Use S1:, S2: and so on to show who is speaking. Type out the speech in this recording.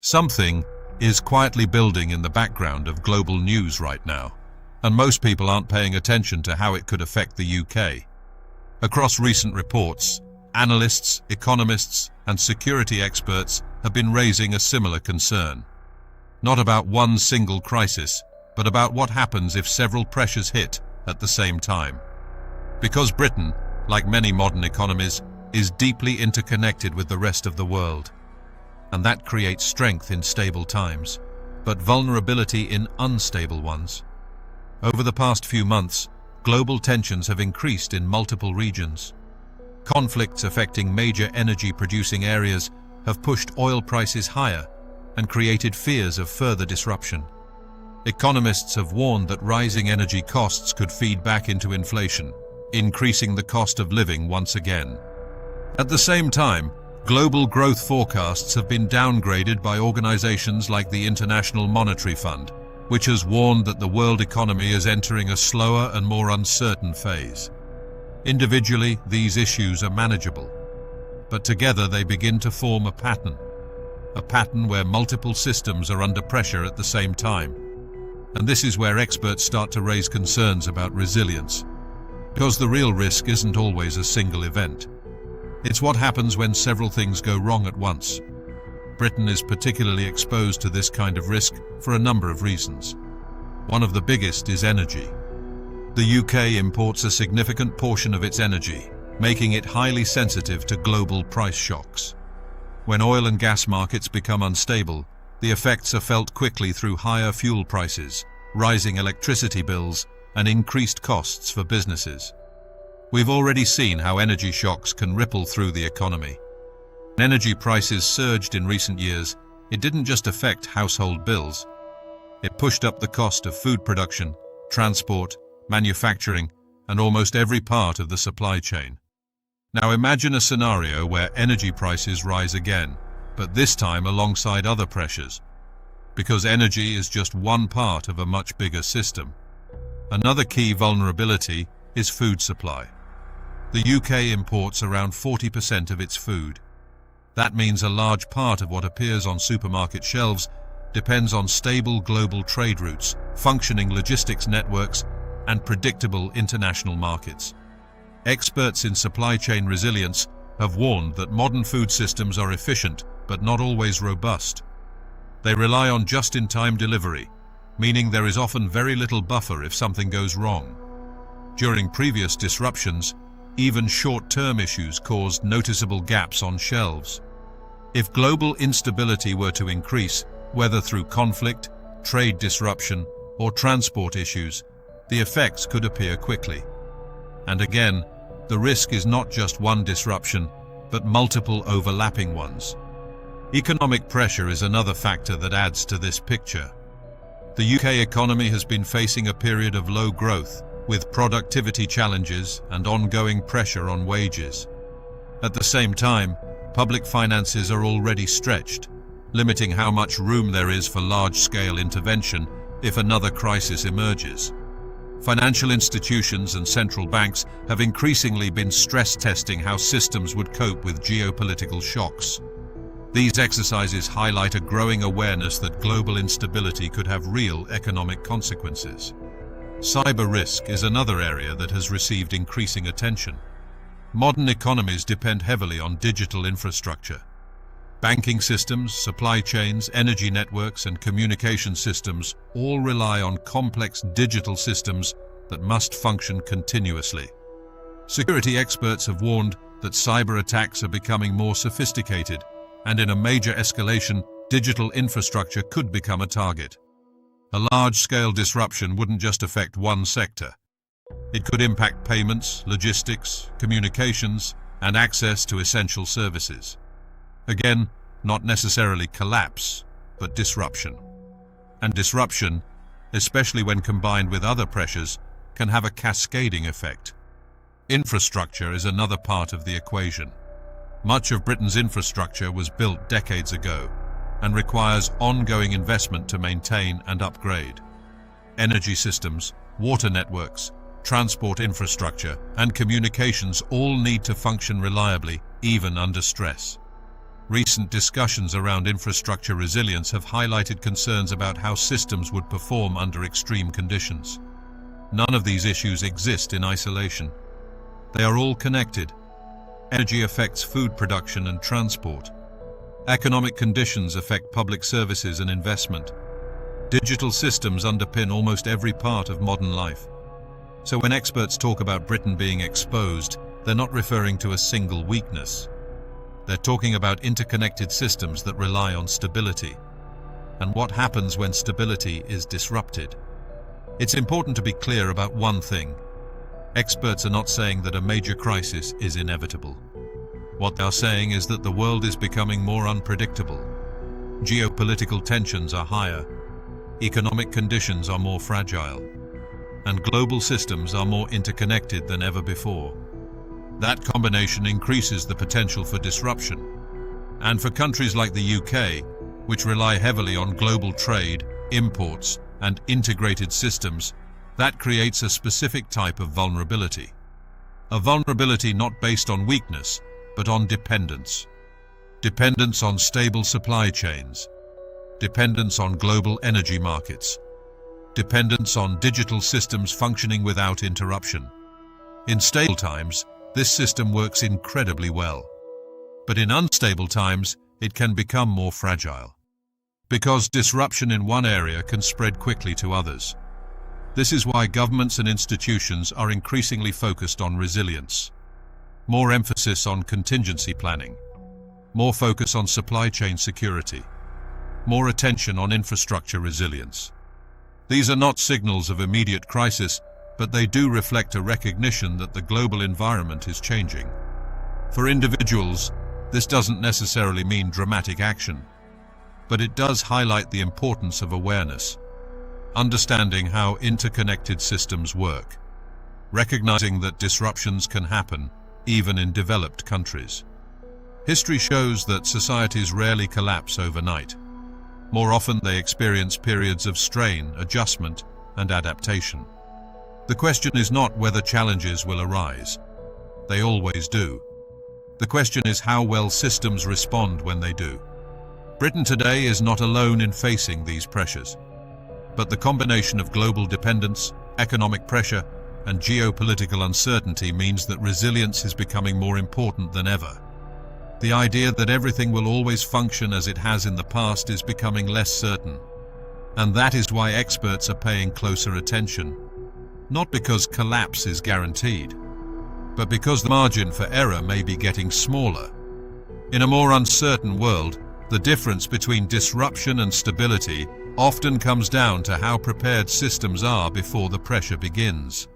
S1: Something is quietly building in the background of global news right now, and most people aren't paying attention to how it could affect the UK. Across recent reports, analysts, economists, and security experts have been raising a similar concern. Not about one single crisis, but about what happens if several pressures hit at the same time. Because Britain, like many modern economies, is deeply interconnected with the rest of the world. And that creates strength in stable times, but vulnerability in unstable ones. Over the past few months, global tensions have increased in multiple regions. Conflicts affecting major energy-producing areas have pushed oil prices higher and created fears of further disruption. Economists have warned that rising energy costs could feed back into inflation, increasing the cost of living once again. At the same time, global growth forecasts have been downgraded by organizations like the International Monetary Fund, which has warned that the world economy is entering a slower and more uncertain phase. Individually, these issues are manageable, but together they begin to form a pattern where multiple systems are under pressure at the same time. And this is where experts start to raise concerns about resilience, because the real risk isn't always a single event. It's what happens when several things go wrong at once. Britain is particularly exposed to this kind of risk for a number of reasons. One of the biggest is energy. The UK imports a significant portion of its energy, making it highly sensitive to global price shocks. When oil and gas markets become unstable, the effects are felt quickly through higher fuel prices, rising electricity bills, and increased costs for businesses. We've already seen how energy shocks can ripple through the economy. When energy prices surged in recent years, it didn't just affect household bills. It pushed up the cost of food production, transport, manufacturing, and almost every part of the supply chain. Now imagine a scenario where energy prices rise again, but this time alongside other pressures, because energy is just one part of a much bigger system. Another key vulnerability is food supply. The UK imports around 40% of its food. That means a large part of what appears on supermarket shelves depends on stable global trade routes, functioning logistics networks, and predictable international markets. Experts in supply chain resilience have warned that modern food systems are efficient but not always robust. They rely on just-in-time delivery, meaning there is often very little buffer if something goes wrong. During previous disruptions, even short-term issues caused noticeable gaps on shelves. If global instability were to increase, whether through conflict, trade disruption, or transport issues, the effects could appear quickly. And again, the risk is not just one disruption, but multiple overlapping ones. Economic pressure is another factor that adds to this picture. The UK economy has been facing a period of low growth, with productivity challenges and ongoing pressure on wages. At the same time, public finances are already stretched, limiting how much room there is for large-scale intervention if another crisis emerges. Financial institutions and central banks have increasingly been stress-testing how systems would cope with geopolitical shocks. These exercises highlight a growing awareness that global instability could have real economic consequences. Cyber risk is another area that has received increasing attention. Modern economies depend heavily on digital infrastructure. Banking systems, supply chains, energy networks, and communication systems all rely on complex digital systems that must function continuously. Security experts have warned that cyber attacks are becoming more sophisticated, and in a major escalation, digital infrastructure could become a target. A large-scale disruption wouldn't just affect one sector. It could impact payments, logistics, communications, and access to essential services. Again, not necessarily collapse, but disruption. And disruption, especially when combined with other pressures, can have a cascading effect. Infrastructure is another part of the equation. Much of Britain's infrastructure was built decades ago and requires ongoing investment to maintain and upgrade. Energy systems, water networks, transport infrastructure, and communications all need to function reliably, even under stress. Recent discussions around infrastructure resilience have highlighted concerns about how systems would perform under extreme conditions. None of these issues exist in isolation. They are all connected. Energy affects food production and transport. Economic conditions affect public services and investment. Digital systems underpin almost every part of modern life. So when experts talk about Britain being exposed, they're not referring to a single weakness. They're talking about interconnected systems that rely on stability. And what happens when stability is disrupted? It's important to be clear about one thing. Experts are not saying that a major crisis is inevitable. What they are saying is that the world is becoming more unpredictable. Geopolitical tensions are higher. Economic conditions are more fragile. And global systems are more interconnected than ever before. That combination increases the potential for disruption. And for countries like the UK, which rely heavily on global trade, imports, and integrated systems, that creates a specific type of vulnerability. A vulnerability not based on weakness, but on dependence. Dependence on stable supply chains. Dependence on global energy markets. Dependence on digital systems functioning without interruption. In stable times, this system works incredibly well. But in unstable times, it can become more fragile. Because disruption in one area can spread quickly to others. This is why governments and institutions are increasingly focused on resilience. More emphasis on contingency planning. More focus on supply chain security. More attention on infrastructure resilience. These are not signals of immediate crisis, but they do reflect a recognition that the global environment is changing. For individuals, this doesn't necessarily mean dramatic action, but it does highlight the importance of awareness, understanding how interconnected systems work, recognizing that disruptions can happen even in developed countries. History shows that societies rarely collapse overnight. More often they experience periods of strain, adjustment, and adaptation. The question is not whether challenges will arise. They always do. The question is how well systems respond when they do. Britain today is not alone in facing these pressures. But the combination of global dependence, economic pressure, and geopolitical uncertainty means that resilience is becoming more important than ever. The idea that everything will always function as it has in the past is becoming less certain. And that is why experts are paying closer attention. Not because collapse is guaranteed, but because the margin for error may be getting smaller. In a more uncertain world, the difference between disruption and stability often comes down to how prepared systems are before the pressure begins.